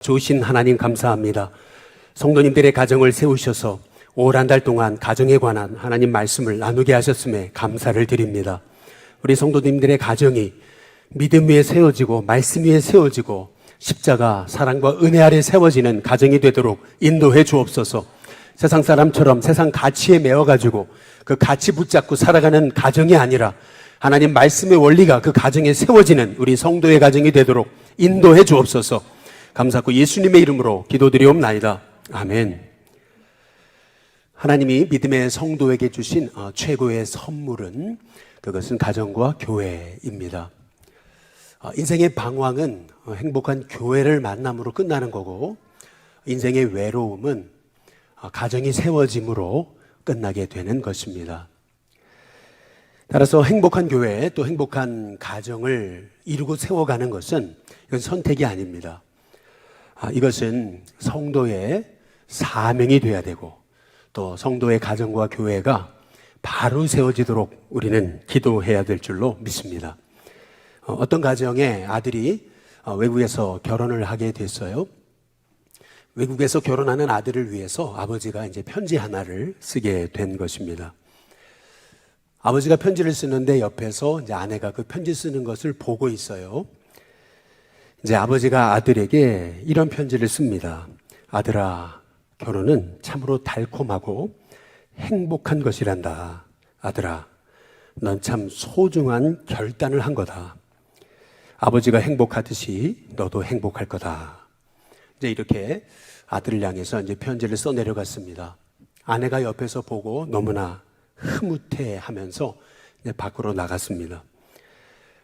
좋으신 하나님 감사합니다. 성도님들의 가정을 세우셔서 올 한 달 동안 가정에 관한 하나님 말씀을 나누게 하셨음에 감사를 드립니다. 우리 성도님들의 가정이 믿음 위에 세워지고 말씀 위에 세워지고 십자가 사랑과 은혜 아래 세워지는 가정이 되도록 인도해 주옵소서. 세상 사람처럼 세상 가치에 매어가지고 그 가치 붙잡고 살아가는 가정이 아니라 하나님 말씀의 원리가 그 가정에 세워지는 우리 성도의 가정이 되도록 인도해 주옵소서. 감사하고 예수님의 이름으로 기도드리옵나이다. 아멘. 하나님이 믿음의 성도에게 주신 최고의 선물은 그것은 가정과 교회입니다. 인생의 방황은 행복한 교회를 만남으로 끝나는 거고, 인생의 외로움은 가정이 세워짐으로 끝나게 되는 것입니다. 따라서 행복한 교회 또 행복한 가정을 이루고 세워가는 것은 이건 선택이 아닙니다. 이것은 성도의 사명이 돼야 되고 또 성도의 가정과 교회가 바로 세워지도록 우리는 기도해야 될 줄로 믿습니다. 어떤 가정에 아들이 외국에서 결혼을 하게 됐어요. 외국에서 결혼하는 아들을 위해서 아버지가 이제 편지 하나를 쓰게 된 것입니다. 아버지가 편지를 쓰는데 옆에서 이제 아내가 그 편지 쓰는 것을 보고 있어요. 이제 아버지가 아들에게 이런 편지를 씁니다. 아들아, 결혼은 참으로 달콤하고 행복한 것이란다. 아들아, 넌 참 소중한 결단을 한 거다. 아버지가 행복하듯이 너도 행복할 거다. 이제 이렇게 아들을 향해서 이제 편지를 써 내려갔습니다. 아내가 옆에서 보고 너무나 흐뭇해 하면서 이제 밖으로 나갔습니다.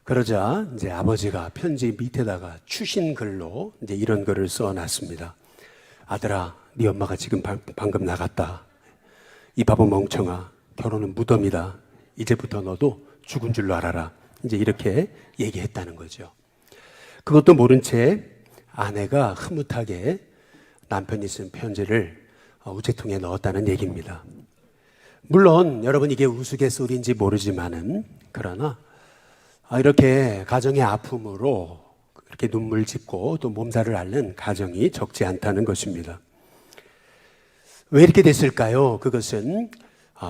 그러자 이제 아버지가 편지 밑에다가 추신 글로 이제 이런 글을 써 놨습니다. 아들아, 네 엄마가 지금 방금 나갔다. 이 바보 멍청아, 결혼은 무덤이다. 이제부터 너도 죽은 줄로 알아라. 이제 이렇게 얘기했다는 거죠. 그것도 모른 채 아내가 흐뭇하게 남편이 쓴 편지를 우체통에 넣었다는 얘기입니다. 물론 여러분 이게 우스갯소리인지 모르지만은 그러나 이렇게 가정의 아픔으로 이렇게 눈물 짓고 또 몸살을 앓는 가정이 적지 않다는 것입니다. 왜 이렇게 됐을까요? 그것은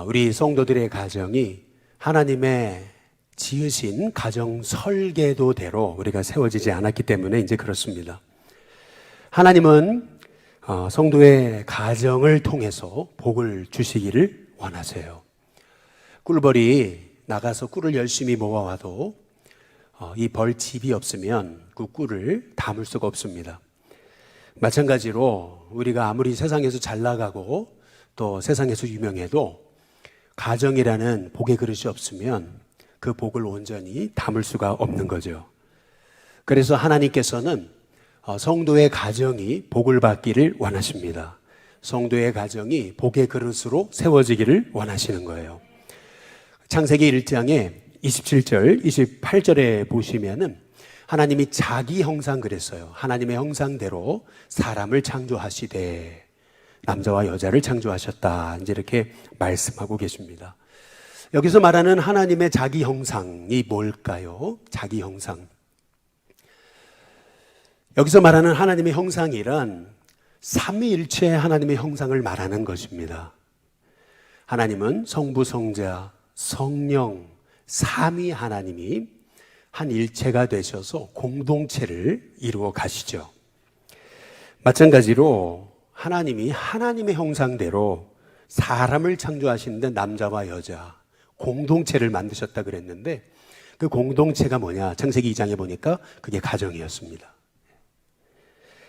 우리 성도들의 가정이 하나님의 지으신 가정 설계도대로 우리가 세워지지 않았기 때문에 이제 그렇습니다. 하나님은 성도의 가정을 통해서 복을 주시기를 원하세요. 꿀벌이 나가서 꿀을 열심히 모아와도 이 벌집이 없으면 그 꿀을 담을 수가 없습니다. 마찬가지로 우리가 아무리 세상에서 잘 나가고 또 세상에서 유명해도 가정이라는 복의 그릇이 없으면 그 복을 온전히 담을 수가 없는 거죠. 그래서 하나님께서는 성도의 가정이 복을 받기를 원하십니다. 성도의 가정이 복의 그릇으로 세워지기를 원하시는 거예요. 창세기 1장에 27절, 28절에 보시면은 하나님이 자기 형상 그랬어요. 하나님의 형상대로 사람을 창조하시되 남자와 여자를 창조하셨다. 이제 이렇게 말씀하고 계십니다. 여기서 말하는 하나님의 자기 형상이 뭘까요? 자기 형상. 여기서 말하는 하나님의 형상이란 삼위일체 하나님의 형상을 말하는 것입니다. 하나님은 성부, 성자, 성령, 삼위 하나님이 한 일체가 되셔서 공동체를 이루어 가시죠. 마찬가지로 하나님이 하나님의 형상대로 사람을 창조하시는데 남자와 여자 공동체를 만드셨다 그랬는데 그 공동체가 뭐냐? 창세기 2장에 보니까 그게 가정이었습니다.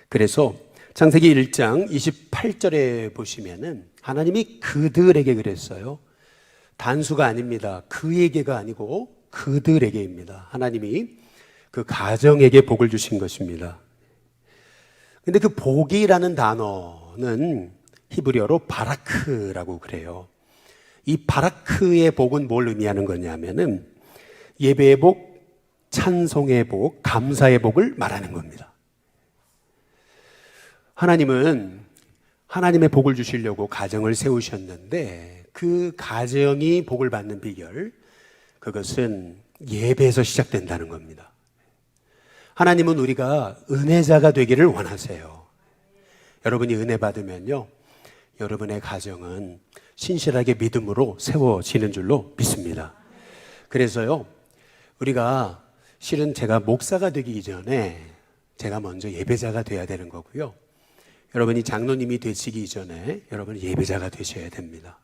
그래서 창세기 1장 28절에 보시면은 하나님이 그들에게 그랬어요. 단수가 아닙니다. 그에게가 아니고 그들에게입니다. 하나님이 그 가정에게 복을 주신 것입니다. 근데 그 복이라는 단어는 히브리어로 바라크라고 그래요. 이 바라크의 복은 뭘 의미하는 거냐면은 예배의 복, 찬송의 복, 감사의 복을 말하는 겁니다. 하나님은 하나님의 복을 주시려고 가정을 세우셨는데 그 가정이 복을 받는 비결, 그것은 예배에서 시작된다는 겁니다. 하나님은 우리가 은혜자가 되기를 원하세요. 여러분이 은혜 받으면요, 여러분의 가정은 신실하게 믿음으로 세워지는 줄로 믿습니다. 그래서요, 우리가 실은 제가 목사가 되기 이전에 제가 먼저 예배자가 돼야 되는 거고요. 여러분이 장로님이 되시기 이전에 여러분은 예배자가 되셔야 됩니다.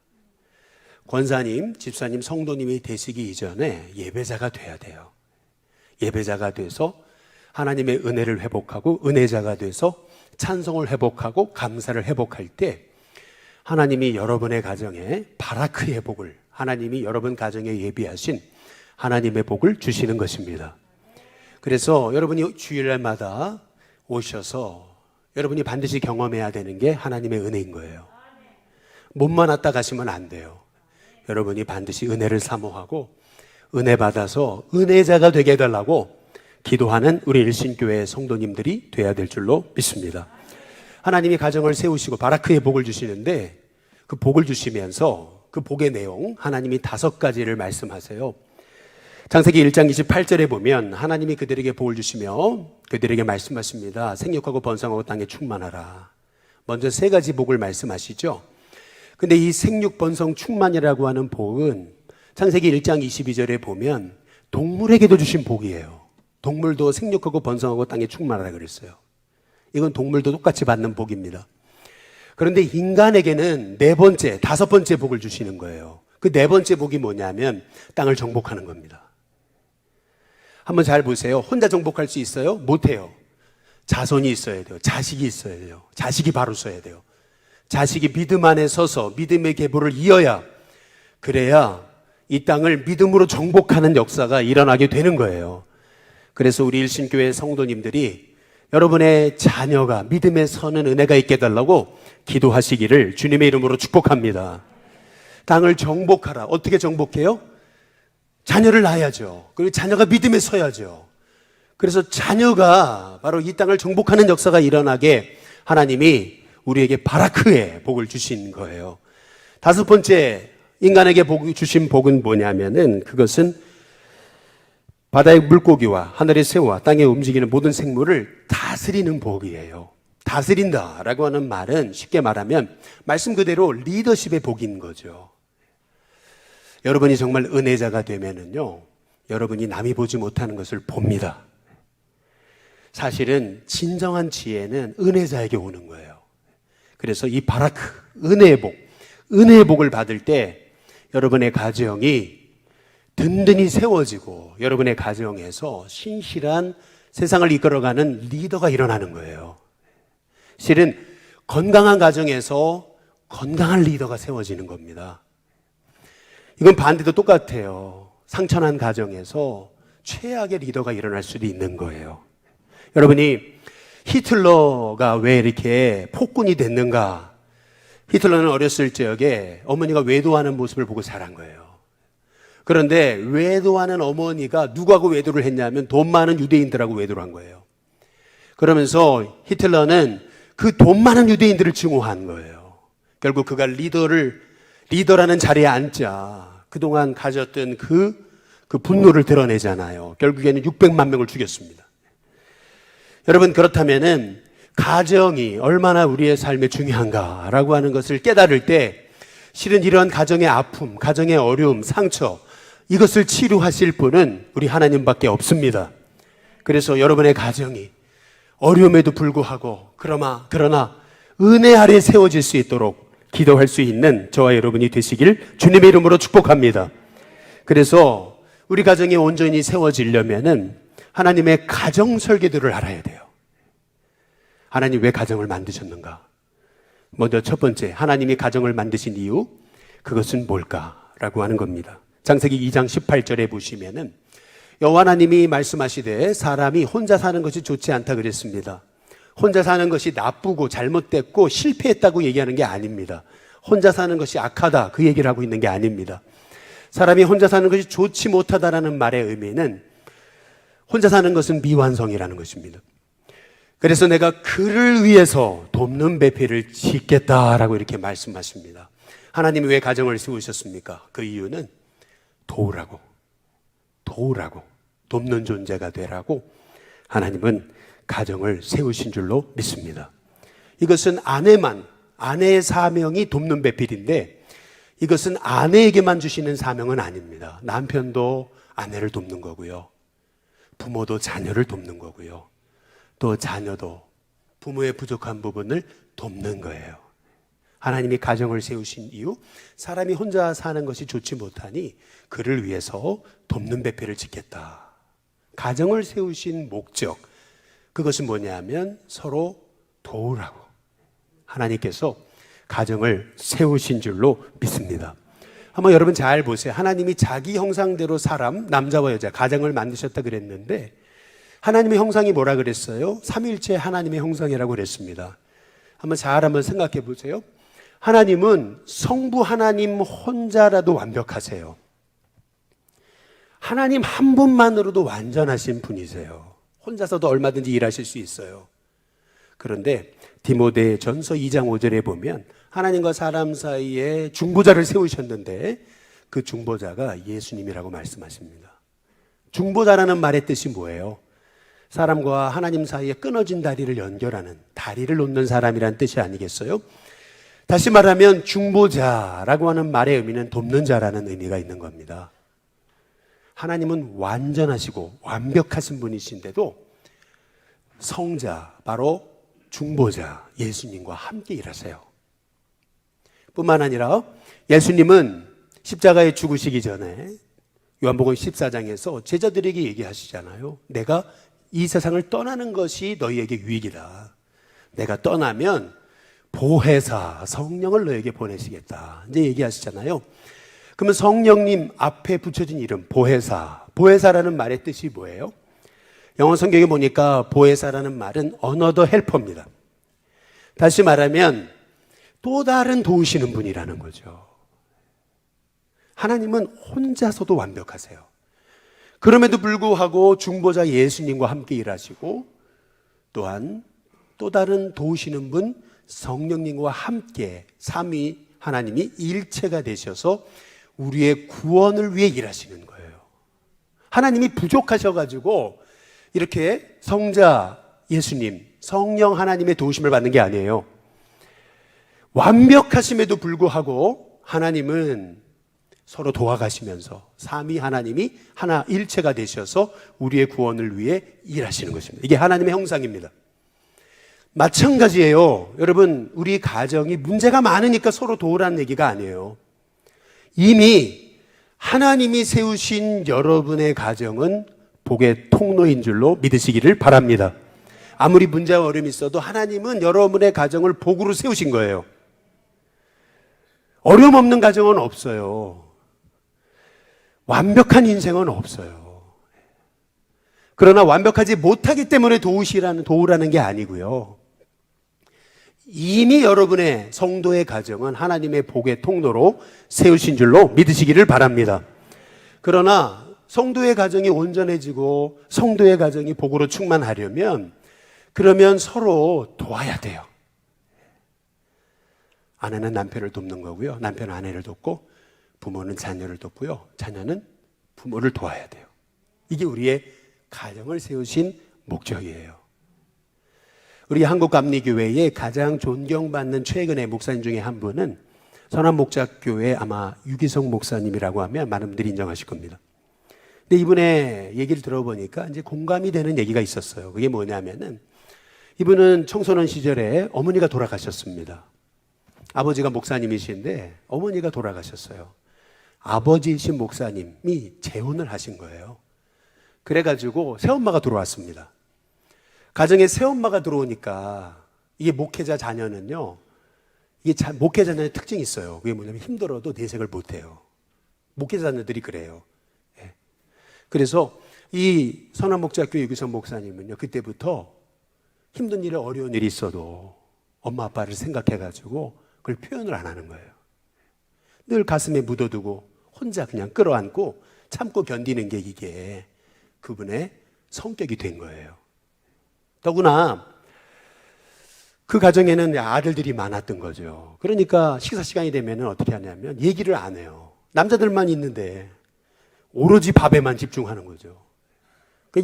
권사님, 집사님, 성도님이 되시기 이전에 예배자가 돼야 돼요. 예배자가 돼서 하나님의 은혜를 회복하고 은혜자가 돼서 찬송을 회복하고 감사를 회복할 때 하나님이 여러분의 가정에 바라크의 복을, 하나님이 여러분 가정에 예비하신 하나님의 복을 주시는 것입니다. 그래서 여러분이 주일날마다 오셔서 여러분이 반드시 경험해야 되는 게 하나님의 은혜인 거예요. 몸만 왔다 가시면 안 돼요. 여러분이 반드시 은혜를 사모하고 은혜 받아서 은혜자가 되게 해달라고 기도하는 우리 일신교회 성도님들이 돼야 될 줄로 믿습니다. 하나님이 가정을 세우시고 바라크의 복을 주시는데 그 복을 주시면서 그 복의 내용 하나님이 5가지를 말씀하세요. 창세기 1장 28절에 보면 하나님이 그들에게 복을 주시며 그들에게 말씀하십니다. 생육하고 번성하고 땅에 충만하라. 먼저 3가지 복을 말씀하시죠. 근데 이 생육 번성 충만이라고 하는 복은 창세기 1장 22절에 보면 동물에게도 주신 복이에요. 동물도 생육하고 번성하고 땅에 충만하라 그랬어요. 이건 동물도 똑같이 받는 복입니다. 그런데 인간에게는 4번째, 5번째 복을 주시는 거예요. 그 4번째 복이 뭐냐면 땅을 정복하는 겁니다. 한번 잘 보세요. 혼자 정복할 수 있어요? 못해요. 자손이 있어야 돼요. 자식이 있어야 돼요. 자식이 바로 서야 돼요. 자식이 믿음 안에 서서 믿음의 계보를 이어야, 그래야 이 땅을 믿음으로 정복하는 역사가 일어나게 되는 거예요. 그래서 우리 일신교회 성도님들이 여러분의 자녀가 믿음에 서는 은혜가 있게 해달라고 기도하시기를 주님의 이름으로 축복합니다. 땅을 정복하라. 어떻게 정복해요? 자녀를 낳아야죠. 그리고 자녀가 믿음에 서야죠. 그래서 자녀가 바로 이 땅을 정복하는 역사가 일어나게 하나님이 우리에게 바라크의 복을 주신 거예요. 5번째 인간에게 주신 복은 뭐냐면은 그것은 바다의 물고기와 하늘의 새와 땅에 움직이는 모든 생물을 다스리는 복이에요. 다스린다라고 하는 말은 쉽게 말하면 말씀 그대로 리더십의 복인 거죠. 여러분이 정말 은혜자가 되면은요, 여러분이 남이 보지 못하는 것을 봅니다. 사실은 진정한 지혜는 은혜자에게 오는 거예요. 그래서 이 바라크, 은혜의 복을 받을 때 여러분의 가정이 든든히 세워지고 여러분의 가정에서 신실한 세상을 이끌어가는 리더가 일어나는 거예요. 실은 건강한 가정에서 건강한 리더가 세워지는 겁니다. 이건 반대도 똑같아요. 상처난 가정에서 최악의 리더가 일어날 수도 있는 거예요. 여러분이 히틀러가 왜 이렇게 폭군이 됐는가? 히틀러는 어렸을 적에 어머니가 외도하는 모습을 보고 자란 거예요. 그런데 외도하는 어머니가 누구하고 외도를 했냐면 돈 많은 유대인들하고 외도를 한 거예요. 그러면서 히틀러는 그 돈 많은 유대인들을 증오한 거예요. 결국 그가 리더라는 자리에 앉자 그동안 가졌던 그 분노를 드러내잖아요. 결국에는 600만 명을 죽였습니다. 여러분, 그렇다면은 가정이 얼마나 우리의 삶에 중요한가라고 하는 것을 깨달을 때 실은 이러한 가정의 아픔, 가정의 어려움, 상처, 이것을 치료하실 분은 우리 하나님밖에 없습니다. 그래서 여러분의 가정이 어려움에도 불구하고 그러나 은혜 아래 세워질 수 있도록 기도할 수 있는 저와 여러분이 되시길 주님의 이름으로 축복합니다. 그래서 우리 가정이 온전히 세워지려면은 하나님의 가정 설계도를 알아야 돼요. 하나님 왜 가정을 만드셨는가? 먼저 첫 번째, 하나님이 가정을 만드신 이유, 그것은 뭘까라고 하는 겁니다. 창세기 2장 18절에 보시면은 여호와 하나님이 말씀하시되 사람이 혼자 사는 것이 좋지 않다 그랬습니다. 혼자 사는 것이 나쁘고 잘못됐고 실패했다고 얘기하는 게 아닙니다. 혼자 사는 것이 악하다 그 얘기를 하고 있는 게 아닙니다. 사람이 혼자 사는 것이 좋지 못하다라는 말의 의미는 혼자 사는 것은 미완성이라는 것입니다. 그래서 내가 그를 위해서 돕는 배필을 짓겠다라고 이렇게 말씀하십니다. 하나님이 왜 가정을 세우셨습니까? 그 이유는 도우라고, 돕는 존재가 되라고 하나님은 가정을 세우신 줄로 믿습니다. 이것은 아내의 사명이 돕는 배필인데 이것은 아내에게만 주시는 사명은 아닙니다. 남편도 아내를 돕는 거고요. 부모도 자녀를 돕는 거고요. 또 자녀도 부모의 부족한 부분을 돕는 거예요. 하나님이 가정을 세우신 이유, 사람이 혼자 사는 것이 좋지 못하니 그를 위해서 돕는 배필을 짓겠다. 가정을 세우신 목적, 그것은 뭐냐면 서로 도우라고 하나님께서 가정을 세우신 줄로 믿습니다. 한번 여러분 잘 보세요. 하나님이 자기 형상대로 사람, 남자와 여자, 가정을 만드셨다 그랬는데 하나님의 형상이 뭐라 그랬어요? 삼위일체 하나님의 형상이라고 그랬습니다. 한번 생각해 보세요. 하나님은 성부 하나님 혼자라도 완벽하세요. 하나님 한 분만으로도 완전하신 분이세요. 혼자서도 얼마든지 일하실 수 있어요. 그런데 디모데 전서 2장 5절에 보면 하나님과 사람 사이에 중보자를 세우셨는데 그 중보자가 예수님이라고 말씀하십니다. 중보자라는 말의 뜻이 뭐예요? 사람과 하나님 사이에 끊어진 다리를 연결하는, 다리를 놓는 사람이란 뜻이 아니겠어요? 다시 말하면 중보자라고 하는 말의 의미는 돕는 자라는 의미가 있는 겁니다. 하나님은 완전하시고 완벽하신 분이신데도 성자, 바로 중보자 예수님과 함께 일하세요. 뿐만 아니라 예수님은 십자가에 죽으시기 전에 요한복음 14장에서 제자들에게 얘기하시잖아요. 내가 이 세상을 떠나는 것이 너희에게 유익이다. 내가 떠나면 보혜사 성령을 너에게 보내시겠다. 이제 얘기하시잖아요. 그러면 성령님 앞에 붙여진 이름 보혜사. 보혜사라는 말의 뜻이 뭐예요? 영어 성경에 보니까 보혜사라는 말은 another helper입니다. 다시 말하면 또 다른 도우시는 분이라는 거죠. 하나님은 혼자서도 완벽하세요. 그럼에도 불구하고 중보자 예수님과 함께 일하시고 또한 또 다른 도우시는 분 성령님과 함께 삼위 하나님이 일체가 되셔서 우리의 구원을 위해 일하시는 거예요. 하나님이 부족하셔가지고 이렇게 성자 예수님, 성령 하나님의 도우심을 받는 게 아니에요. 완벽하심에도 불구하고 하나님은 서로 도와가시면서 삼위 하나님이 하나 일체가 되셔서 우리의 구원을 위해 일하시는 것입니다. 이게 하나님의 형상입니다. 마찬가지예요. 여러분, 우리 가정이 문제가 많으니까 서로 도우라는 얘기가 아니에요. 이미 하나님이 세우신 여러분의 가정은 복의 통로인 줄로 믿으시기를 바랍니다. 아무리 문제와 어려움이 있어도 하나님은 여러분의 가정을 복으로 세우신 거예요. 어려움 없는 가정은 없어요. 완벽한 인생은 없어요. 그러나 완벽하지 못하기 때문에 도우라는 게 아니고요. 이미 여러분의 성도의 가정은 하나님의 복의 통로로 세우신 줄로 믿으시기를 바랍니다. 그러나 성도의 가정이 온전해지고 성도의 가정이 복으로 충만하려면 그러면 서로 도와야 돼요. 아내는 남편을 돕는 거고요. 남편은 아내를 돕고 부모는 자녀를 돕고요. 자녀는 부모를 도와야 돼요. 이게 우리의 가정을 세우신 목적이에요. 우리 한국감리교회의 가장 존경받는 최근의 목사님 중에 한 분은 선한목자교회 아마 유기성 목사님이라고 하면 많은 분들이 인정하실 겁니다. 근데 이분의 얘기를 들어보니까 이제 공감이 되는 얘기가 있었어요. 그게 뭐냐면은 이분은 청소년 시절에 어머니가 돌아가셨습니다. 아버지가 목사님이신데 어머니가 돌아가셨어요. 아버지이신 목사님이 재혼을 하신 거예요. 그래가지고 새엄마가 들어왔습니다. 가정에 새엄마가 들어오니까 이게 목회자 자녀는요, 이게 목회자 자녀의 특징이 있어요. 그게 뭐냐면 힘들어도 내색을 못해요. 목회자 자녀들이 그래요. 예. 그래서 이 선한목자교회 유기성 목사님은요, 그때부터 힘든 일에 어려운 일이 있어도 엄마 아빠를 생각해가지고 그걸 표현을 안 하는 거예요. 늘 가슴에 묻어두고 혼자 그냥 끌어안고 참고 견디는 게 이게 그분의 성격이 된 거예요. 더구나 그 가정에는 아들들이 많았던 거죠. 그러니까 식사 시간이 되면 어떻게 하냐면 얘기를 안 해요. 남자들만 있는데 오로지 밥에만 집중하는 거죠.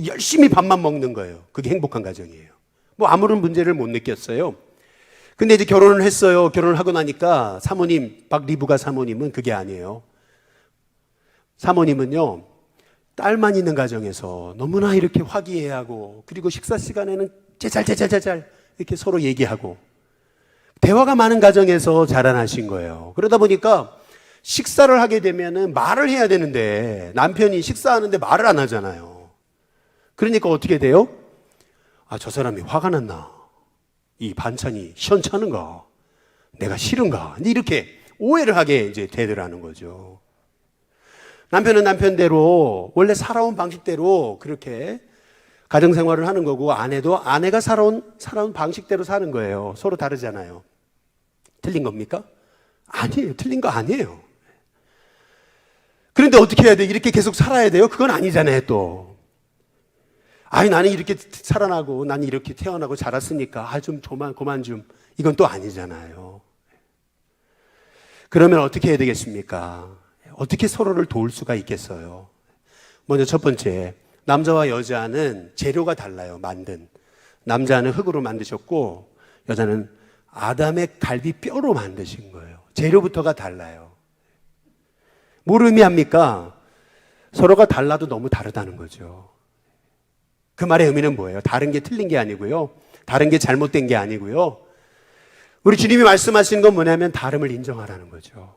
열심히 밥만 먹는 거예요. 그게 행복한 가정이에요. 뭐 아무런 문제를 못 느꼈어요. 근데 이제 결혼을 했어요. 결혼을 하고 나니까 사모님, 박리부가 사모님은 그게 아니에요. 사모님은요, 딸만 있는 가정에서 너무나 이렇게 화기애애하고, 그리고 식사 시간에는 제잘제잘제잘 이렇게 서로 얘기하고, 대화가 많은 가정에서 자라나신 거예요. 그러다 보니까 식사를 하게 되면은 말을 해야 되는데 남편이 식사하는데 말을 안 하잖아요. 그러니까 어떻게 돼요? 아, 저 사람이 화가 났나? 이 반찬이 시원찮은가? 내가 싫은가? 이렇게 오해를 하게 이제 되더라는 거죠. 남편은 남편대로 원래 살아온 방식대로 그렇게 가정생활을 하는 거고, 아내도 아내가 살아온 방식대로 사는 거예요. 서로 다르잖아요. 틀린 겁니까? 아니에요. 틀린 거 아니에요. 그런데 어떻게 해야 돼? 이렇게 계속 살아야 돼요? 그건 아니잖아요, 또. 아니, 나는 이렇게 살아나고, 나는 이렇게 태어나고 자랐으니까, 그만 좀. 이건 또 아니잖아요. 그러면 어떻게 해야 되겠습니까? 어떻게 서로를 도울 수가 있겠어요? 먼저 첫 번째, 남자와 여자는 재료가 달라요, 만든. 남자는 흙으로 만드셨고, 여자는 아담의 갈비뼈로 만드신 거예요. 재료부터가 달라요. 뭘 의미합니까? 서로가 달라도 너무 다르다는 거죠. 그 말의 의미는 뭐예요? 다른 게 틀린 게 아니고요. 다른 게 잘못된 게 아니고요. 우리 주님이 말씀하시는 건 뭐냐면 다름을 인정하라는 거죠.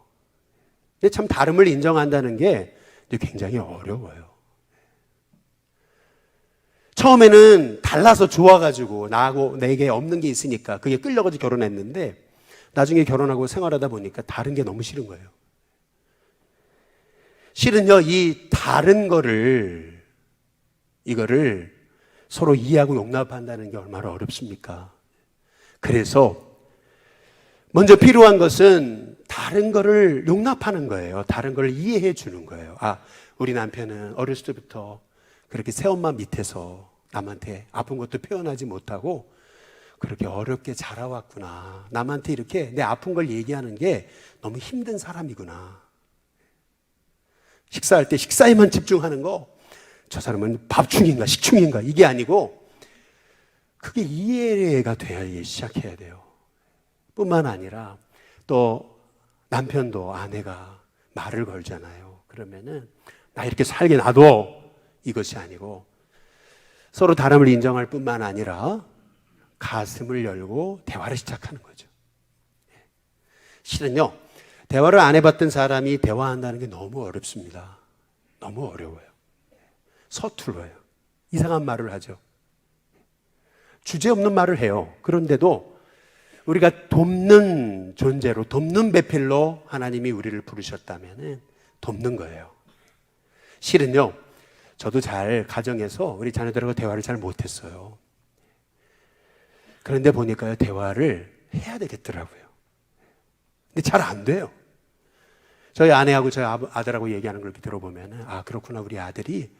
근데 참 다름을 인정한다는 게 굉장히 어려워요. 처음에는 달라서 좋아가지고 나하고 내게 없는 게 있으니까 그게 끌려가지고 결혼했는데 나중에 결혼하고 생활하다 보니까 다른 게 너무 싫은 거예요. 실은요, 이 다른 이거를 서로 이해하고 용납한다는 게 얼마나 어렵습니까? 그래서 먼저 필요한 것은 다른 거를 용납하는 거예요. 다른 걸 이해해 주는 거예요. 아, 우리 남편은 어렸을 때부터 그렇게 새엄마 밑에서 남한테 아픈 것도 표현하지 못하고 그렇게 어렵게 자라왔구나. 남한테 이렇게 내 아픈 걸 얘기하는 게 너무 힘든 사람이구나. 식사할 때 식사에만 집중하는 거, 저 사람은 밥충인가 식충인가 이게 아니고 그게 이해가 돼야 시작해야 돼요. 뿐만 아니라 또 남편도 아내가 말을 걸잖아요. 그러면은 나 이렇게 살게 놔둬. 이것이 아니고 서로 다름을 인정할 뿐만 아니라 가슴을 열고 대화를 시작하는 거죠. 실은요, 대화를 안 해봤던 사람이 대화한다는 게 너무 어렵습니다. 너무 어려워요. 서툴러요. 이상한 말을 하죠. 주제 없는 말을 해요. 그런데도 우리가 돕는 존재로, 돕는 배필로 하나님이 우리를 부르셨다면 돕는 거예요. 실은요, 저도 잘 가정에서 우리 자녀들하고 대화를 잘 못했어요. 그런데 보니까요, 대화를 해야 되겠더라고요. 근데 잘 안 돼요. 저희 아내하고 저희 아들하고 얘기하는 걸 이렇게 들어보면, 아, 그렇구나. 우리 아들이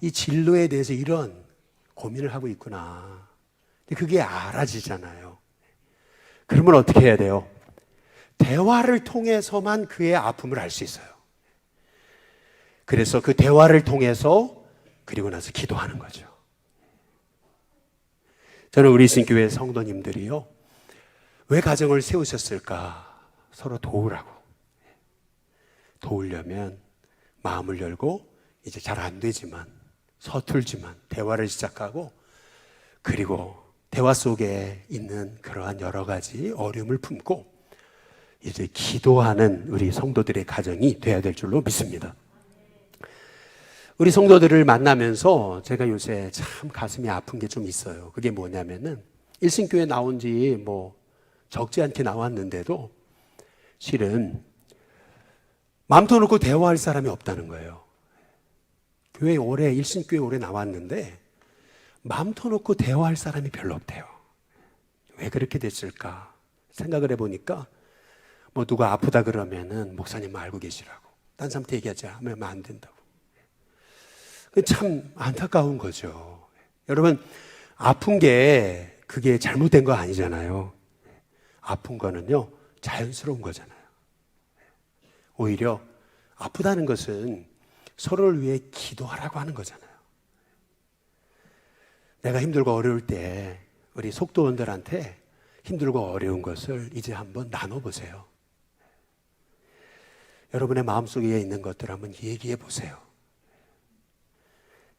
이 진로에 대해서 이런 고민을 하고 있구나. 근데 그게 알아지잖아요. 그러면 어떻게 해야 돼요? 대화를 통해서만 그의 아픔을 알 수 있어요. 그래서 그 대화를 통해서 그리고 나서 기도하는 거죠. 저는 우리 신교회 성도님들이요, 왜 가정을 세우셨을까? 서로 도우라고. 도우려면 마음을 열고 이제 잘 안 되지만 서툴지만 대화를 시작하고, 그리고 대화 속에 있는 그러한 여러 가지 어려움을 품고 이제 기도하는 우리 성도들의 가정이 돼야 될 줄로 믿습니다. 우리 성도들을 만나면서 제가 요새 참 가슴이 아픈 게 좀 있어요. 그게 뭐냐면은 일신교회 나온 지 뭐 적지 않게 나왔는데도 실은 마음 터놓고 대화할 사람이 없다는 거예요. 교회 오래, 일신교회 오래 나왔는데 마음 터놓고 대화할 사람이 별로 없대요. 왜 그렇게 됐을까 생각을 해보니까 뭐 누가 아프다 그러면은 목사님 알고 계시라고, 딴 사람한테 얘기하지 하면 안 된다고. 참 안타까운 거죠. 여러분, 아픈 게 그게 잘못된 거 아니잖아요. 아픈 거는요, 자연스러운 거잖아요. 오히려 아프다는 것은 서로를 위해 기도하라고 하는 거잖아요. 내가 힘들고 어려울 때 우리 속도원들한테 힘들고 어려운 것을 이제 한번 나눠보세요. 여러분의 마음속에 있는 것들 한번 얘기해 보세요.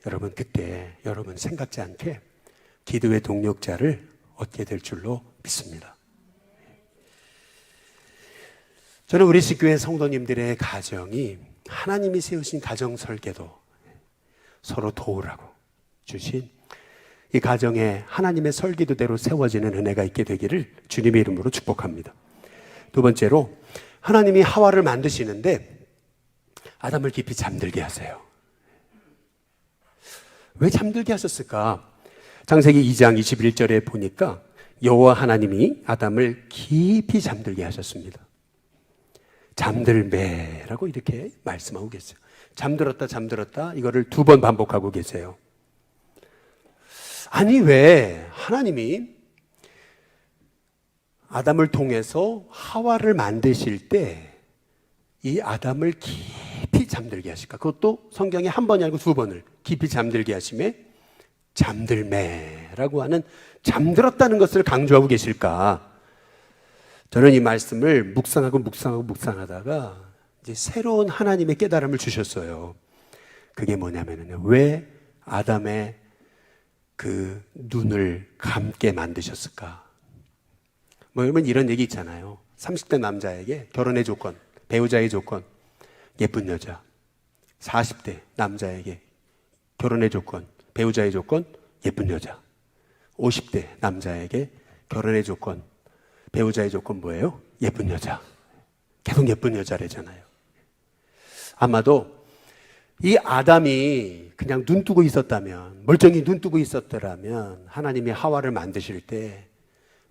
여러분, 그때 여러분 생각지 않게 기도의 동력자를 얻게 될 줄로 믿습니다. 저는 우리 식교회 성도님들의 가정이 하나님이 세우신 가정 설계도 서로 도우라고 주신 이 가정에 하나님의 설계도대로 세워지는 은혜가 있게 되기를 주님의 이름으로 축복합니다. 두 번째로, 하나님이 하와를 만드시는데 아담을 깊이 잠들게 하세요. 왜 잠들게 하셨을까? 창세기 2장 21절에 보니까 여호와 하나님이 아담을 깊이 잠들게 하셨습니다. 잠들매라고 이렇게 말씀하고 계세요. 잠들었다 이거를 2번 반복하고 계세요. 아니, 왜 하나님이 아담을 통해서 하와를 만드실 때 이 아담을 깊이 잠들게 하실까? 그것도 성경에 한 번이 아니고 2번을 깊이 잠들게 하심에 잠들매라고 하는 잠들었다는 것을 강조하고 계실까? 저는 이 말씀을 묵상하다가 이제 새로운 하나님의 깨달음을 주셨어요. 그게 뭐냐면요, 왜 아담의 그 눈을 감게 만드셨을까? 뭐 여러분, 이런 얘기 있잖아요. 30대 남자에게 결혼의 조건, 배우자의 조건, 예쁜 여자. 40대 남자에게 결혼의 조건, 배우자의 조건, 예쁜 여자. 50대 남자에게 결혼의 조건, 배우자의 조건 뭐예요? 예쁜 여자. 계속 예쁜 여자래잖아요. 아마도 이 아담이 그냥 눈 뜨고 있었다면, 멀쩡히 눈 뜨고 있었더라면 하나님이 하와를 만드실 때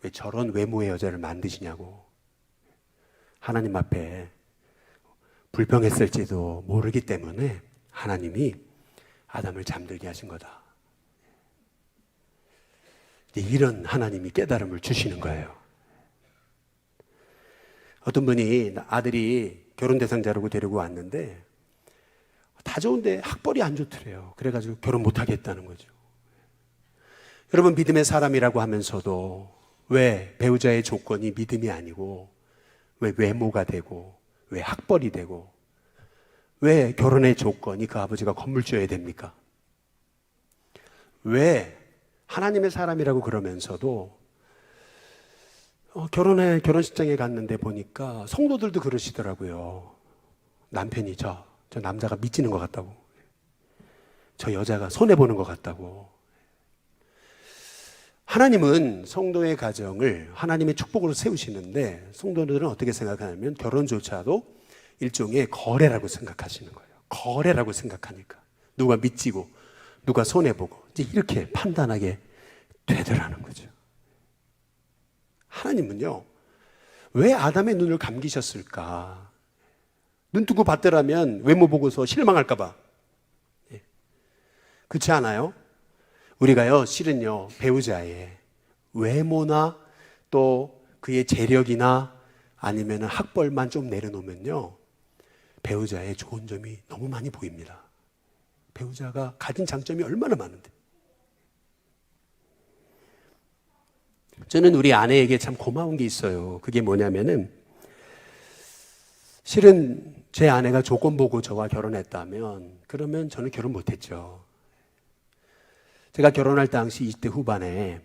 왜 저런 외모의 여자를 만드시냐고 하나님 앞에 불평했을지도 모르기 때문에 하나님이 아담을 잠들게 하신 거다. 이런 하나님이 깨달음을 주시는 거예요. 어떤 분이 아들이 결혼 대상자라고 데리고 왔는데 다 좋은데 학벌이 안 좋더래요. 그래가지고 결혼 못 하겠다는 거죠. 여러분, 믿음의 사람이라고 하면서도 왜 배우자의 조건이 믿음이 아니고 왜 외모가 되고 왜 학벌이 되고 왜 결혼의 조건이 그 아버지가 건물주여야 됩니까? 왜 하나님의 사람이라고 그러면서도 결혼식장에 갔는데 보니까 성도들도 그러시더라고요. 남편이 저 남자가 미치는 것 같다고, 저 여자가 손해보는 것 같다고. 하나님은 성도의 가정을 하나님의 축복으로 세우시는데 성도들은 어떻게 생각하냐면 결혼조차도 일종의 거래라고 생각하시는 거예요. 거래라고 생각하니까 누가 미치고 누가 손해보고 이제 이렇게 판단하게 되더라는 거죠. 하나님은요, 왜 아담의 눈을 감기셨을까? 눈 뜨고 봤더라면 외모 보고서 실망할까봐. 그렇지 않아요? 우리가요, 실은요, 배우자의 외모나 또 그의 재력이나 아니면 학벌만 좀 내려놓으면요, 배우자의 좋은 점이 너무 많이 보입니다. 배우자가 가진 장점이 얼마나 많은데. 저는 우리 아내에게 참 고마운 게 있어요. 그게 뭐냐면은, 실은 제 아내가 조건 보고 저와 결혼했다면 그러면 저는 결혼 못했죠. 제가 결혼할 당시 20대 후반에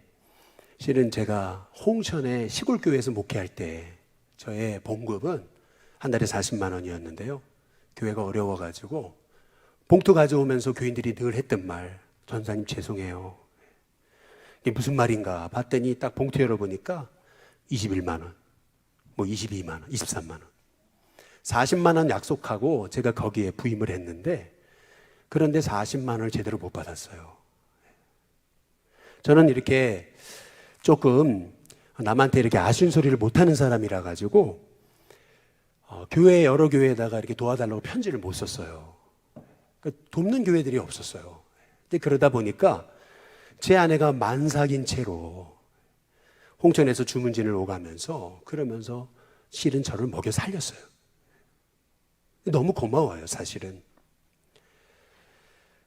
실은 제가 홍천의 시골교회에서 목회할 때 저의 봉급은 한 달에 40만 원이었는데요. 교회가 어려워가지고 봉투 가져오면서 교인들이 늘 했던 말, 전사님 죄송해요. 이게 무슨 말인가 봤더니 딱 봉투 열어보니까 21만 원, 뭐 22만 원, 23만 원. 40만 원 약속하고 제가 거기에 부임을 했는데 그런데 40만 원을 제대로 못 받았어요. 저는 이렇게 조금 남한테 이렇게 아쉬운 소리를 못하는 사람이라 가지고 교회 여러 교회에다가 이렇게 도와달라고 편지를 못 썼어요. 그러니까 돕는 교회들이 없었어요. 근데 그러다 보니까 제 아내가 만삭인 채로 홍천에서 주문진을 오가면서 그러면서 실은 저를 먹여 살렸어요. 너무 고마워요, 사실은.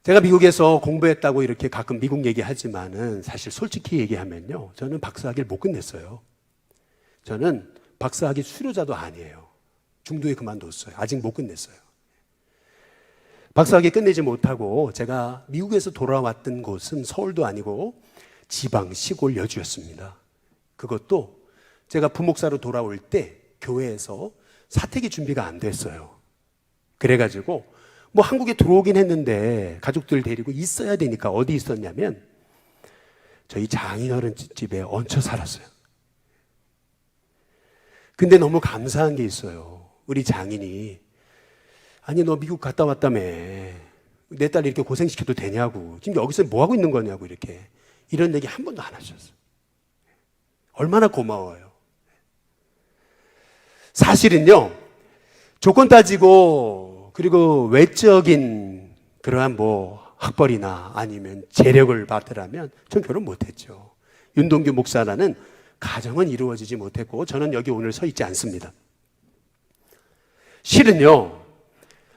제가 미국에서 공부했다고 이렇게 가끔 미국 얘기하지만은 사실 솔직히 얘기하면요, 저는 박사학위를 못 끝냈어요. 저는 박사학위 수료자도 아니에요. 중도에 그만뒀어요. 아직 못 끝냈어요. 박사학위 끝내지 못하고 제가 미국에서 돌아왔던 곳은 서울도 아니고 지방 시골 여주였습니다. 그것도 제가 부목사로 돌아올 때 교회에서 사택이 준비가 안 됐어요. 그래가지고 뭐 한국에 들어오긴 했는데 가족들 데리고 있어야 되니까 어디 있었냐면 저희 장인어른 집에 얹혀 살았어요. 근데 너무 감사한 게 있어요. 우리 장인이 아니 너 미국 갔다 왔다며 내 딸 이렇게 고생시켜도 되냐고 지금 여기서 뭐 하고 있는 거냐고 이렇게 이런 얘기 한 번도 안 하셨어요. 얼마나 고마워요. 사실은요 조건 따지고 그리고 외적인 그러한 뭐 학벌이나 아니면 재력을 받으라면 전 결혼 못했죠. 윤동규 목사라는 가정은 이루어지지 못했고 저는 여기 오늘 서 있지 않습니다. 실은요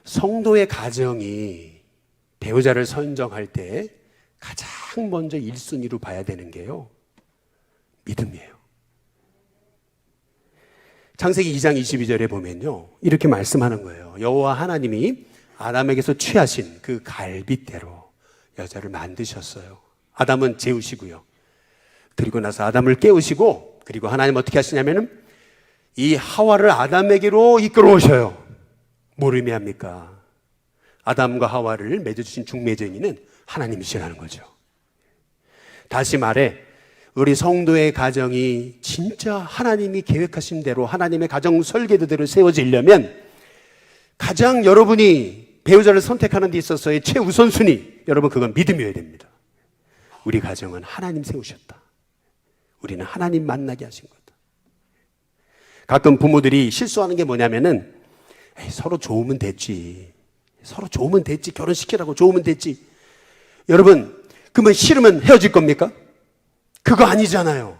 성도의 가정이 배우자를 선정할 때 가장 먼저 1순위로 봐야 되는 게요 믿음이에요. 창세기 2장 22절에 보면요 이렇게 말씀하는 거예요. 여호와 하나님이 아담에게서 취하신 그 갈빗대로 여자를 만드셨어요. 아담은 재우시고요. 그리고 나서 아담을 깨우시고 그리고 하나님 어떻게 하시냐면은 이 하와를 아담에게로 이끌어 오셔요. 뭘 의미합니까? 아담과 하와를 맺어주신 중매쟁이는 하나님이시라는 거죠. 다시 말해 우리 성도의 가정이 진짜 하나님이 계획하신 대로 하나님의 가정 설계도대로 세워지려면 가장 여러분이 배우자를 선택하는 데 있어서의 최우선순위 여러분 그건 믿음이어야 됩니다. 우리 가정은 하나님 세우셨다. 우리는 하나님 만나게 하신 거다. 가끔 부모들이 실수하는 게 뭐냐면은 에이, 서로 좋으면 됐지. 서로 좋으면 됐지. 결혼시키라고 좋으면 됐지. 여러분 그러면 싫으면 헤어질 겁니까? 그거 아니잖아요.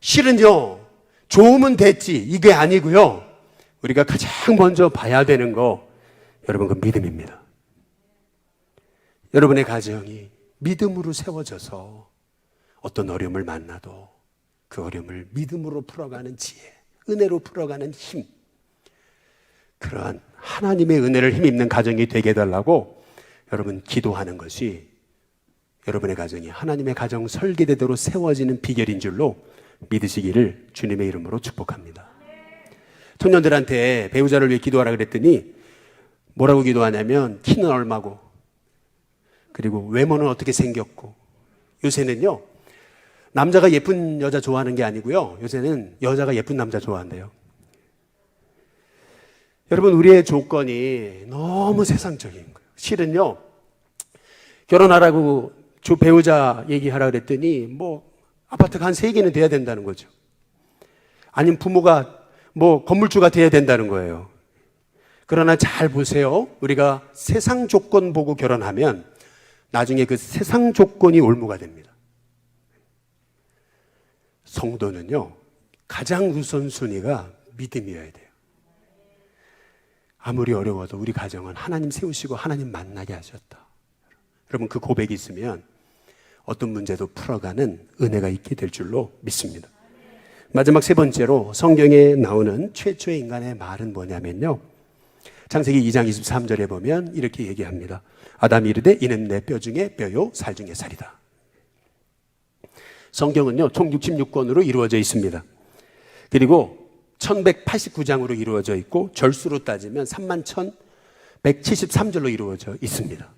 실은요 좋으면 됐지 이게 아니고요 우리가 가장 먼저 봐야 되는 거 여러분 그 믿음입니다. 여러분의 가정이 믿음으로 세워져서 어떤 어려움을 만나도 그 어려움을 믿음으로 풀어가는 지혜, 은혜로 풀어가는 힘, 그러한 하나님의 은혜를 힘입는 가정이 되게 해달라고 여러분 기도하는 것이 여러분의 가정이 하나님의 가정 설계대로 세워지는 비결인 줄로 믿으시기를 주님의 이름으로 축복합니다. 청년들한테 배우자를 위해 기도하라 그랬더니 뭐라고 기도하냐면 키는 얼마고 그리고 외모는 어떻게 생겼고 요새는요 남자가 예쁜 여자 좋아하는 게 아니고요 요새는 여자가 예쁜 남자 좋아한대요. 여러분 우리의 조건이 너무 세상적인 거예요. 실은요 결혼하라고 배우자 얘기하라 그랬더니 뭐 아파트가 한 3개는 돼야 된다는 거죠. 아니면 부모가 뭐 건물주가 돼야 된다는 거예요. 그러나 잘 보세요. 우리가 세상 조건 보고 결혼하면 나중에 그 세상 조건이 올무가 됩니다. 성도는요 가장 우선순위가 믿음이어야 돼요. 아무리 어려워도 우리 가정은 하나님 세우시고 하나님 만나게 하셨다. 여러분 그 고백이 있으면 어떤 문제도 풀어가는 은혜가 있게 될 줄로 믿습니다. 마지막 세 번째로 성경에 나오는 최초의 인간의 말은 뭐냐면요 창세기 2장 23절에 보면 이렇게 얘기합니다. 아담이 이르되 이는 내 뼈 중에 뼈요 살 중에 살이다. 성경은요 총 66권으로 이루어져 있습니다. 그리고 1189장으로 이루어져 있고 절수로 따지면 31,173절로 이루어져 있습니다.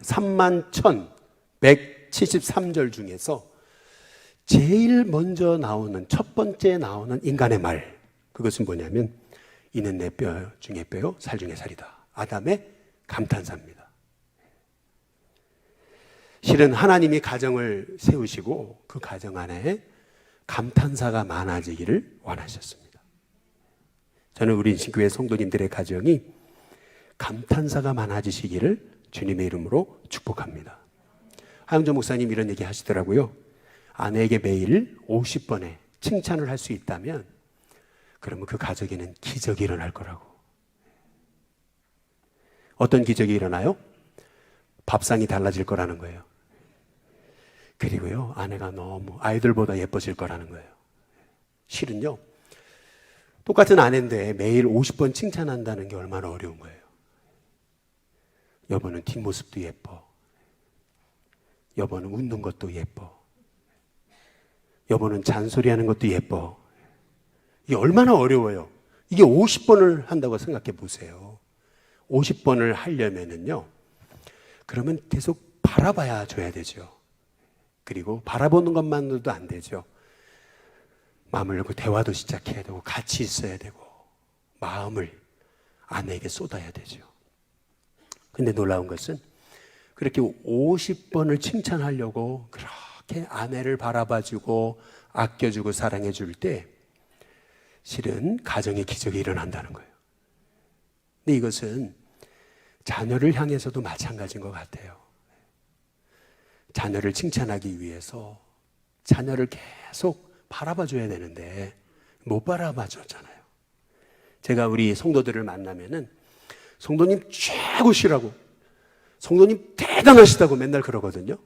31,173절 중에서 제일 먼저 나오는 첫 번째 나오는 인간의 말 그것은 뭐냐면 이는 내 뼈 중에 뼈요 살 중에 살이다. 아담의 감탄사입니다. 실은 하나님이 가정을 세우시고 그 가정 안에 감탄사가 많아지기를 원하셨습니다. 저는 우리 인신교회 성도님들의 가정이 감탄사가 많아지시기를 주님의 이름으로 축복합니다. 하영조 목사님 이런 얘기 하시더라고요. 아내에게 매일 50번의 칭찬을 할 수 있다면 그러면 그 가족에는 기적이 일어날 거라고. 어떤 기적이 일어나요? 밥상이 달라질 거라는 거예요. 그리고요 아내가 너무 아이들보다 예뻐질 거라는 거예요. 실은요, 똑같은 아내인데 매일 50번 칭찬한다는 게 얼마나 어려운 거예요. 여보는 뒷모습도 예뻐. 여보는 웃는 것도 예뻐. 여보는 잔소리하는 것도 예뻐. 이게 얼마나 어려워요. 이게 50번을 한다고 생각해 보세요. 50번을 하려면은요, 그러면 계속 바라봐야 줘야 되죠. 그리고 바라보는 것만으로도 안 되죠. 마음을 열고 대화도 시작해야 되고 같이 있어야 되고 마음을 아내에게 쏟아야 되죠. 근데 놀라운 것은 그렇게 50번을 칭찬하려고 그렇게 아내를 바라봐주고 아껴주고 사랑해줄 때 실은 가정의 기적이 일어난다는 거예요. 근데 이것은 자녀를 향해서도 마찬가지인 것 같아요. 자녀를 칭찬하기 위해서 자녀를 계속 바라봐줘야 되는데 못 바라봐줬잖아요. 제가 우리 성도들을 만나면은 성도님 최고시라고, 성도님 대단하시다고 맨날 그러거든요.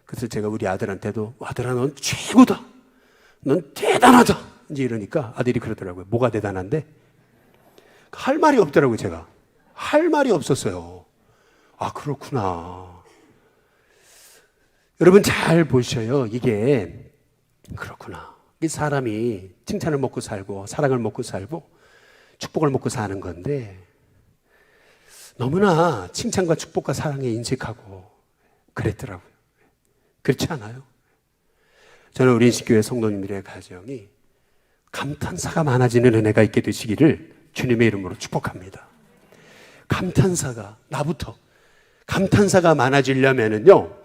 그래서 제가 우리 아들한테도 아들아 넌 최고다, 넌 대단하다 이제 이러니까 아들이 그러더라고요. 뭐가 대단한데? 할 말이 없더라고요. 제가 할 말이 없었어요. 아 그렇구나. 여러분 잘 보셔요. 이게 그렇구나. 이 사람이 칭찬을 먹고 살고 사랑을 먹고 살고 축복을 먹고 사는 건데 너무나 칭찬과 축복과 사랑에 인식하고 그랬더라고요. 그렇지 않아요? 저는 우리 인식교회 성도님들의 가정이 감탄사가 많아지는 은혜가 있게 되시기를 주님의 이름으로 축복합니다. 감탄사가, 나부터 감탄사가 많아지려면은요,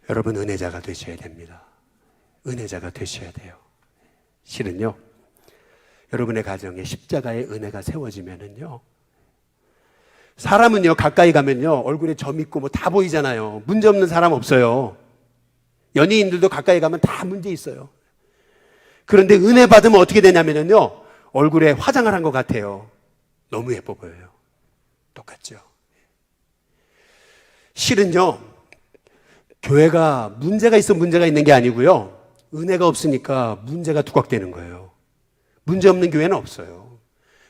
여러분 은혜자가 되셔야 됩니다. 은혜자가 되셔야 돼요. 실은요, 여러분의 가정에 십자가의 은혜가 세워지면은요, 사람은요 가까이 가면요 얼굴에 점 있고 뭐 다 보이잖아요. 문제 없는 사람 없어요. 연예인들도 가까이 가면 다 문제 있어요. 그런데 은혜 받으면 어떻게 되냐면요 얼굴에 화장을 한 것 같아요. 너무 예뻐 보여요. 똑같죠. 실은요 교회가 문제가 있어 문제가 있는 게 아니고요, 은혜가 없으니까 문제가 두각되는 거예요. 문제 없는 교회는 없어요.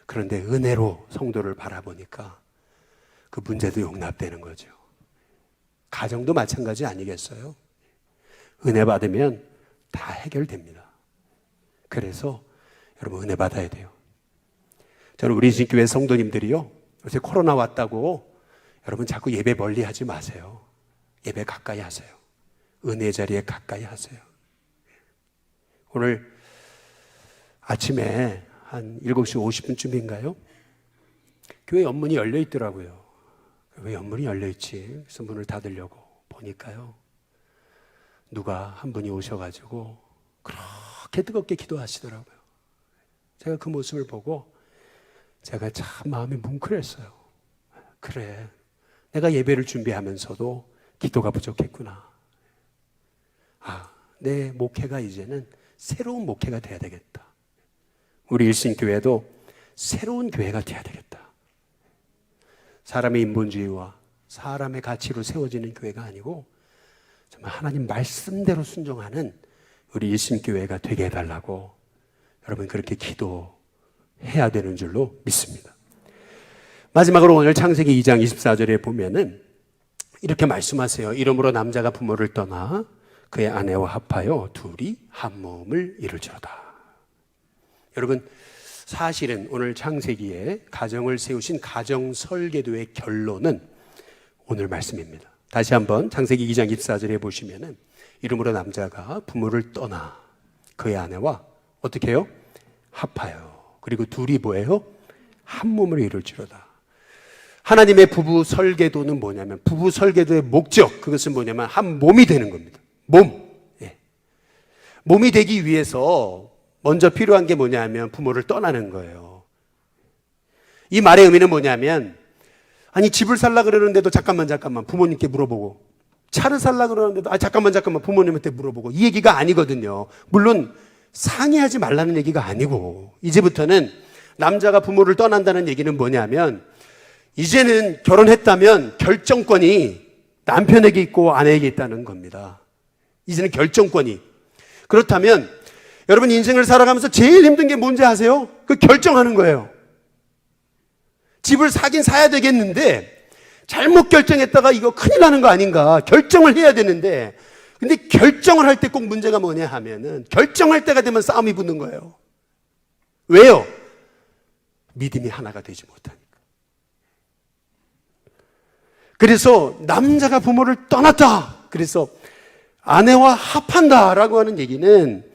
그런데 은혜로 성도를 바라보니까 그 문제도 용납되는 거죠. 가정도 마찬가지 아니겠어요? 은혜 받으면 다 해결됩니다. 그래서 여러분 은혜 받아야 돼요. 저는 우리 교회 성도님들이요, 요새 코로나 왔다고 여러분 자꾸 예배 멀리 하지 마세요. 예배 가까이 하세요. 은혜 자리에 가까이 하세요. 오늘 아침에 한 7시 50분쯤인가요? 교회 연문이 열려 있더라고요. 왜 연문이 열려 있지? 그래서 문을 닫으려고 보니까요, 누가 한 분이 오셔가지고 그렇게 뜨겁게 기도하시더라고요. 제가 그 모습을 보고 제가 참 마음이 뭉클했어요. 그래, 내가 예배를 준비하면서도 기도가 부족했구나. 아, 내 목회가 이제는 새로운 목회가 돼야 되겠다. 우리 일신교회도 새로운 교회가 돼야 되겠다. 사람의 인본주의와 사람의 가치로 세워지는 교회가 아니고 정말 하나님 말씀대로 순종하는 우리 일신교회가 되게 해달라고 여러분 그렇게 기도해야 되는 줄로 믿습니다. 마지막으로 오늘 창세기 2장 24절에 보면은 이렇게 말씀하세요. 이러므로 남자가 부모를 떠나 그의 아내와 합하여 둘이 한 몸을 이룰지어다. 여러분 사실은 오늘 창세기에 가정을 세우신 가정 설계도의 결론은 오늘 말씀입니다. 다시 한번 창세기 2장 24절에 보시면은 이러므로 남자가 부모를 떠나 그의 아내와 어떻게 해요? 합하여. 그리고 둘이 뭐예요? 한 몸을 이룰지로다. 하나님의 부부 설계도는 뭐냐면, 부부 설계도의 목적, 그것은 뭐냐면 한 몸이 되는 겁니다. 몸. 예. 몸이 되기 위해서 먼저 필요한 게 뭐냐면 부모를 떠나는 거예요. 이 말의 의미는 뭐냐면, 아니 집을 살라 그러는데도 잠깐만 부모님께 물어보고, 차를 살라 그러는데도 잠깐만 부모님한테 물어보고, 이 얘기가 아니거든요. 물론 상의하지 말라는 얘기가 아니고, 이제부터는 남자가 부모를 떠난다는 얘기는 뭐냐면 이제는 결혼했다면 결정권이 남편에게 있고 아내에게 있다는 겁니다. 이제는 결정권이. 그렇다면 여러분 인생을 살아가면서 제일 힘든 게 뭔지 아세요? 그 결정하는 거예요. 집을 사긴 사야 되겠는데 잘못 결정했다가 이거 큰일 나는 거 아닌가, 결정을 해야 되는데, 근데 결정을 할 때 꼭 문제가 뭐냐 하면은 결정할 때가 되면 싸움이 붙는 거예요. 왜요? 믿음이 하나가 되지 못하니까. 그래서 남자가 부모를 떠났다, 그래서 아내와 합한다라고 하는 얘기는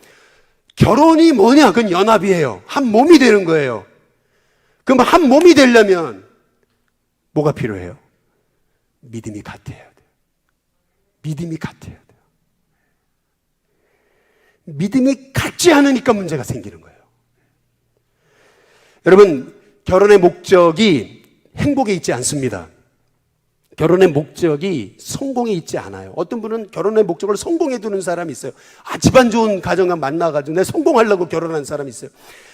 결혼이 뭐냐? 그건 연합이에요. 한 몸이 되는 거예요. 그럼 한 몸이 되려면 뭐가 필요해요? 믿음이 같아야 돼요. 믿음이 같아야 돼요. 믿음이 같지 않으니까 문제가 생기는 거예요. 여러분, 결혼의 목적이 행복에 있지 않습니다. 결혼의 목적이 성공에 있지 않아요. 어떤 분은 결혼의 목적을 성공에 두는 사람이 있어요. 집안 좋은 가정과 만나가지고 내가 성공하려고 결혼하는 사람이 있어요.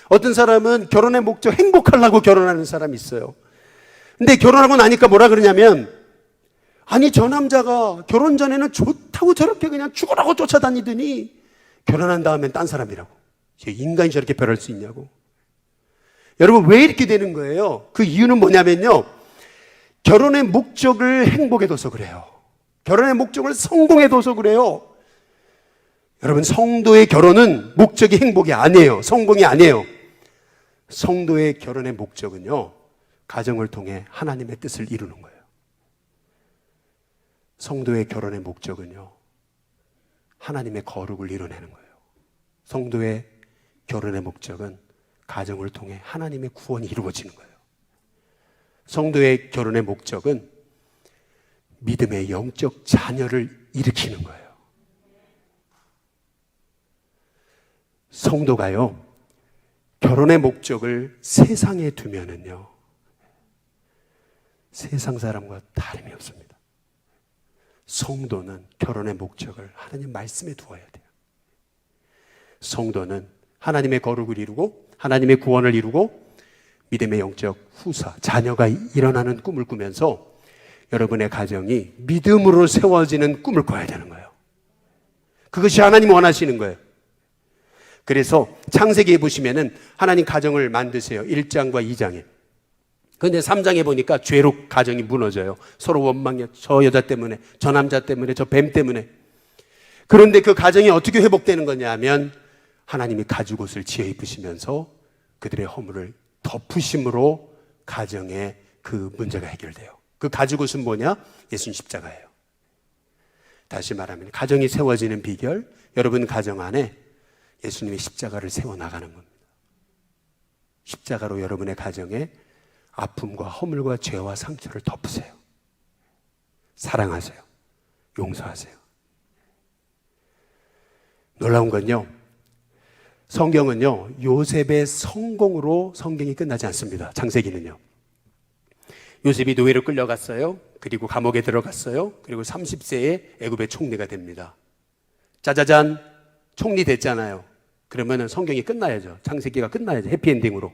어떤 사람은 결혼의 목적 행복하려고 결혼하는 사람이 있어요. 근데 결혼하고 나니까 뭐라 그러냐면, 아니 저 남자가 결혼 전에는 좋다고 저렇게 그냥 죽으라고 쫓아다니더니 결혼한 다음엔 딴 사람이라고. 인간이 저렇게 변할 수 있냐고. 여러분, 왜 이렇게 되는 거예요? 그 이유는 뭐냐면요, 결혼의 목적을 행복에 둬서 그래요. 결혼의 목적을 성공에 둬서 그래요. 여러분, 성도의 결혼은 목적이 행복이 아니에요. 성공이 아니에요. 성도의 결혼의 목적은요, 가정을 통해 하나님의 뜻을 이루는 거예요. 성도의 결혼의 목적은요, 하나님의 거룩을 이뤄내는 거예요. 성도의 결혼의 목적은 가정을 통해 하나님의 구원이 이루어지는 거예요. 성도의 결혼의 목적은 믿음의 영적 자녀를 일으키는 거예요. 성도가요, 결혼의 목적을 세상에 두면은요, 세상 사람과 다름이 없습니다. 성도는 결혼의 목적을 하나님 말씀에 두어야 돼요. 성도는 하나님의 거룩을 이루고 하나님의 구원을 이루고 믿음의 영적 후사, 자녀가 일어나는 꿈을 꾸면서 여러분의 가정이 믿음으로 세워지는 꿈을 꿔야 되는 거예요. 그것이 하나님 원하시는 거예요. 그래서 창세기에 보시면은 하나님 가정을 만드세요. 1장과 2장에. 그런데 3장에 보니까 죄로 가정이 무너져요. 서로 원망이야. 저 여자 때문에, 저 남자 때문에, 저 뱀 때문에. 그런데 그 가정이 어떻게 회복되는 거냐 하면 하나님이 가죽옷을 지어 입으시면서 그들의 허물을 덮으심으로 가정의 그 문제가 해결돼요. 그 가죽옷은 뭐냐? 예수님 십자가예요. 다시 말하면 가정이 세워지는 비결, 여러분 가정 안에 예수님의 십자가를 세워나가는 겁니다. 십자가로 여러분의 가정에 아픔과 허물과 죄와 상처를 덮으세요. 사랑하세요. 용서하세요. 놀라운 건요, 성경은요, 요셉의 성공으로 성경이 끝나지 않습니다. 창세기는요. 요셉이 노예로 끌려갔어요. 그리고 감옥에 들어갔어요. 그리고 30세에 애굽의 총리가 됩니다. 짜자잔, 총리 됐잖아요. 그러면 성경이 끝나야죠. 창세기가 끝나야죠. 해피엔딩으로.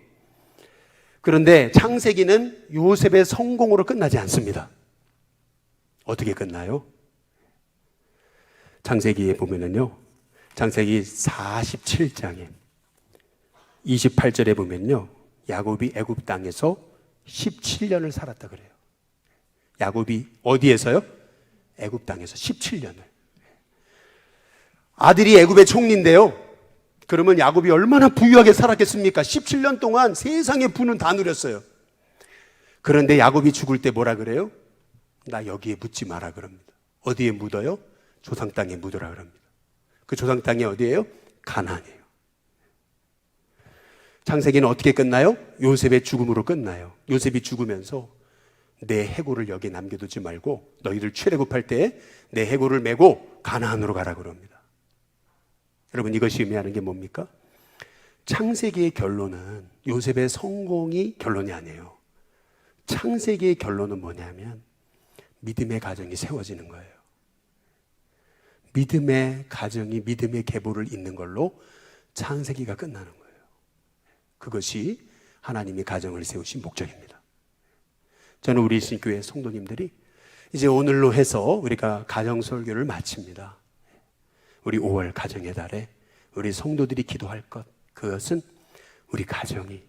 그런데 창세기는 요셉의 성공으로 끝나지 않습니다. 어떻게 끝나요? 창세기에 보면은요, 창세기 47장에 28절에 보면요, 야곱이 애굽 땅에서 17년을 살았다 그래요. 야곱이 어디에서요? 애굽 땅에서 17년을. 아들이 애굽의 총리인데요, 그러면 야곱이 얼마나 부유하게 살았겠습니까? 17년 동안 세상의 부는 다 누렸어요. 그런데 야곱이 죽을 때 뭐라 그래요? 나 여기에 묻지 마라 그럽니다. 어디에 묻어요? 조상 땅에 묻으라 그럽니다. 그 조상 땅이 어디예요? 가나안이에요. 창세기는 어떻게 끝나요? 요셉의 죽음으로 끝나요. 요셉이 죽으면서 내 해골을 여기에 남겨두지 말고 너희들 출애굽할 때 내 해골을 메고 가나안으로 가라 그럽니다. 여러분, 이것이 의미하는 게 뭡니까? 창세기의 결론은 요셉의 성공이 결론이 아니에요. 창세기의 결론은 뭐냐면 믿음의 가정이 세워지는 거예요. 믿음의 가정이 믿음의 계보를 잇는 걸로 창세기가 끝나는 거예요. 그것이 하나님이 가정을 세우신 목적입니다. 저는 우리 신교회 성도님들이 이제 오늘로 해서 우리가 가정 설교를 마칩니다. 우리 5월 가정의 달에 우리 성도들이 기도할 것, 그것은 우리 가정이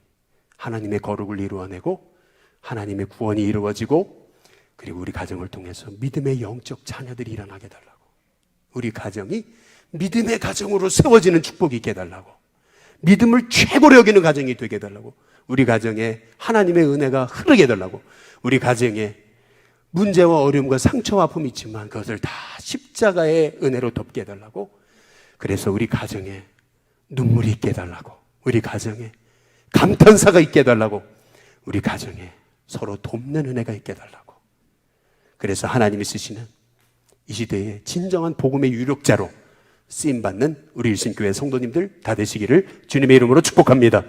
하나님의 거룩을 이루어내고 하나님의 구원이 이루어지고 그리고 우리 가정을 통해서 믿음의 영적 자녀들이 일어나게 해달라고, 우리 가정이 믿음의 가정으로 세워지는 축복이 있게 해달라고, 믿음을 최고로 여기는 가정이 되게 해달라고, 우리 가정에 하나님의 은혜가 흐르게 해달라고, 우리 가정에 문제와 어려움과 상처와 아픔이 있지만 그것을 다 십자가의 은혜로 덮게 해달라고, 그래서 우리 가정에 눈물이 있게 해달라고, 우리 가정에 감탄사가 있게 해달라고, 우리 가정에 서로 돕는 은혜가 있게 해달라고. 그래서 하나님이 쓰시는 이 시대의 진정한 복음의 유력자로 쓰임받는 우리 일신교회 성도님들 다 되시기를 주님의 이름으로 축복합니다.